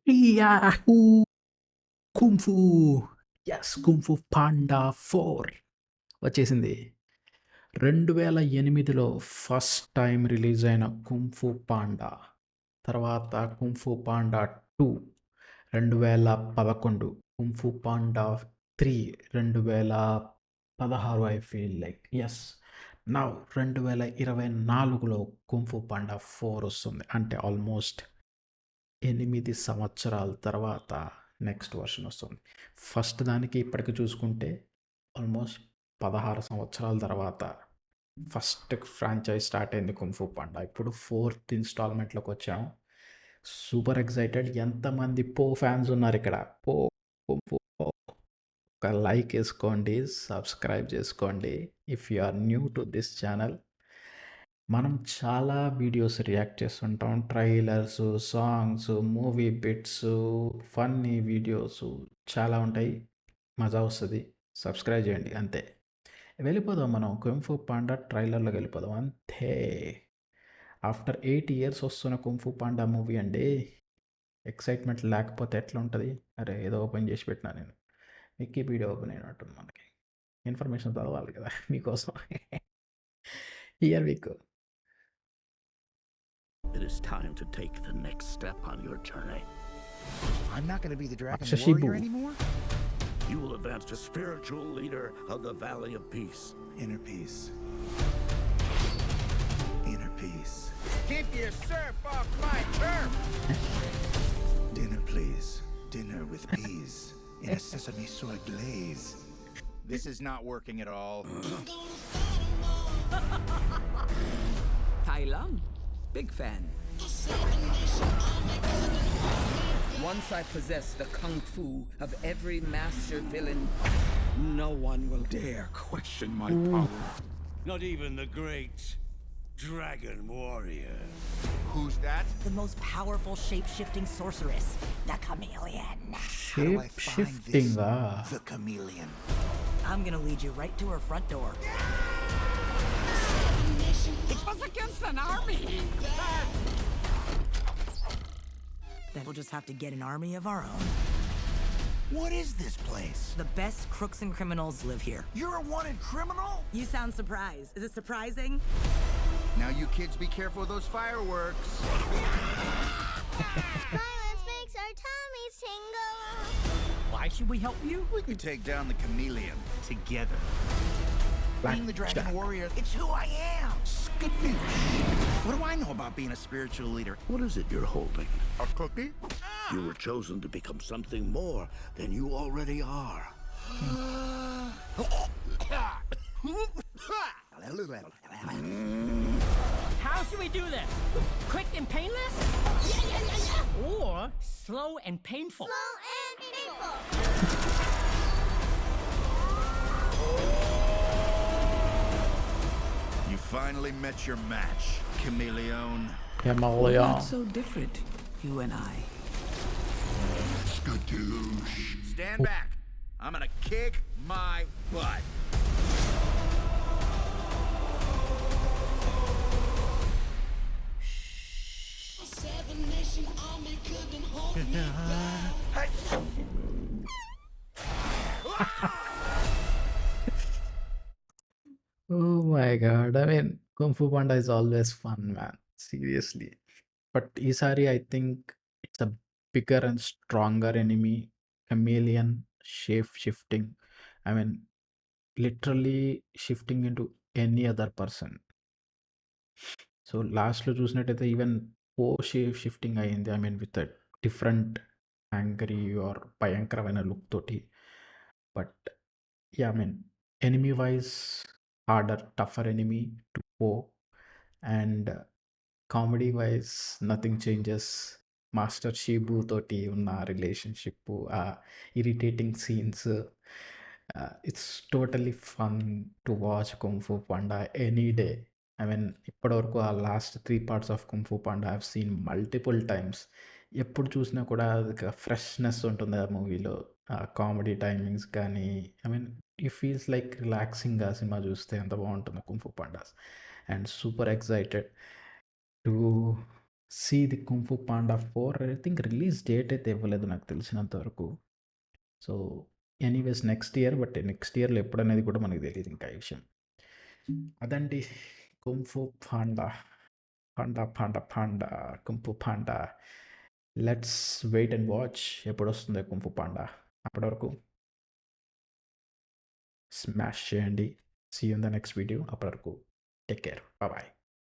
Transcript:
Yahoo! Kung Fu. Yes! 'Kung Fu Panda 4' వచ్చేసింది. 2008లో first time release అయిన 'కుంఫు పాండా'. తర్వాత 'Kung Fu Panda 2' 2011, 'Kung Fu Panda 3' 2016 I feel like. Yes! Now 2024లో 'Kung Fu Panda 4' వస్తుంది. అంటే ఆల్మోస్ట్ 8 సంవత్సరాల తర్వాత నెక్స్ట్ వర్షన్ వస్తుంది. ఫస్ట్ దానికి ఇప్పటికి చూసుకుంటే ఆల్మోస్ట్ 16 సంవత్సరాల తర్వాత ఫస్ట్ ఫ్రాంచైజ్ స్టార్ట్ అయింది 'కుంఫు పాండా'. ఇప్పుడు ఫోర్త్ ఇన్‌స్టాల్‌మెంట్‌లోకి వచ్చాము. Super excited. ఎంతమంది 'పో' ఫ్యాన్స్ ఉన్నారిక్కడ. 'పో, కుంఫు పో' ఒక లైక్ ఏసుకోండి. సబ్స్క్రైబ్ చేసుకోండి. If you are new to this channel. మనం చాలా వీడియోస్ రియాక్ట్ చేస్తుంటాం. Trailers, songs, movie bits, funny videos చాలా ఉంటాయి. మజా వస్తది. సబ్స్క్రైబ్ చేయండి అంతే. వెళ్ళిపోదాం మనం 'కుంఫు పాండా' ట్రైలర్‌లోకి వెళ్ళిపోదాం అంతే. ఆఫ్టర్ 8 ఇయర్స్ వస్తున్న 'కుంఫు పాండా' మూవీ అండి. ఎక్సైట్‌మెంట్ లేకపోతే ఎట్లుంటది? అరే! ఏదో ఓపెన్ చేసి పెట్టినా నేను. వికీపీడియా ఓపెన్ అయినట్టుంది మనకి. ఇన్ఫర్మేషన్ చదవాలి కదా! మీకోసం. Here we go. It is time to take the next step on your journey. I'm not gonna be the Dragon Shashibu. Warrior anymore? You will advance to spiritual leader of the Valley of Peace. Inner peace. Inner peace. Keep your surf off my turf! Dinner, please. Dinner with peas in a sesame soy glaze. This is not working at all. Tai Lung, big fan. Once I possess the kung fu of every master villain, no one will dare question my power. Not even the great Dragon Warrior. Who's that? The most powerful shape-shifting sorceress, the Chameleon. How do I shape find షిఫ్టింగా? this? The chameleon. I'm gonna lead you right to her front door. It was against an army. Then we'll just have to get an army of our own. What is this place? The best crooks and criminals live here. You're a wanted criminal? You sound surprised. Is it surprising? Now you kids be careful of those fireworks. Violence makes our tummies tingle. Why should we help you? We could take down the chameleon together. Being the Dragon Blackjack. Warrior, it's who I am. Skadoosh. What do I know about being a spiritual leader? What is it you're holding? A cookie? You were chosen to become something more than you already are. How should we do this? Quick and painless? Or slow and painful? Slow and painful. You finally met your match, chameleon. Chameleon. Not so different, you and I. Skadoosh. Stand back. I'm gonna kick my butt. Oh my god. I mean, Kung Fu Panda is always fun, man. Seriously. But ఈసారి I think it's a bigger and stronger enemy. Chameleon shape shifting. I mean, literally shifting into any other person. So లాస్ట్‌లో చూసినట్టయితే even shape shifting అయింది. I mean with different angry or భయంకరమైన look తోటి. But yeah! I mean enemy wise harder, tougher enemy to Po and comedy wise nothing changes. Master Shifu తోటి ఉన్న relationship, irritating scenes, it's totally fun to watch 'Kung Fu Panda' any day. I mean ఇప్పటివరకు ఆ last 3 parts of 'Kung Fu Panda' I have seen multiple times. ఎప్పుడు చూసినా కూడా అదొక freshness ఉంటుంది ఆ మూవీలో. ఆ కామెడీ టైమింగ్స్ కానీ, I mean it feels like relaxing ఆ సినిమా చూస్తే అంత బావుంటుంది 'Kung Fu Pandas'. And super excited to see the Kung Fu Panda 4 I think release date అయితే ఇవ్వలేదు నాకు తెలిసినంత వరకు. So anyways next year, but next ఇయర్‌లో ఎప్పుడనేది కూడా మనకు తెలీదు ఇంకా ఈ విషయం. అదండి Kung Fu Panda. Panda Kung Fu Panda. Let's wait and watch ఎప్పుడొస్తుందో కుంఫు పాండా. అప్పటి వరకు స్మాష్ చేయండి. See you in the next video. అప్పటి వరకు టేక్ కేర్. బాయ్.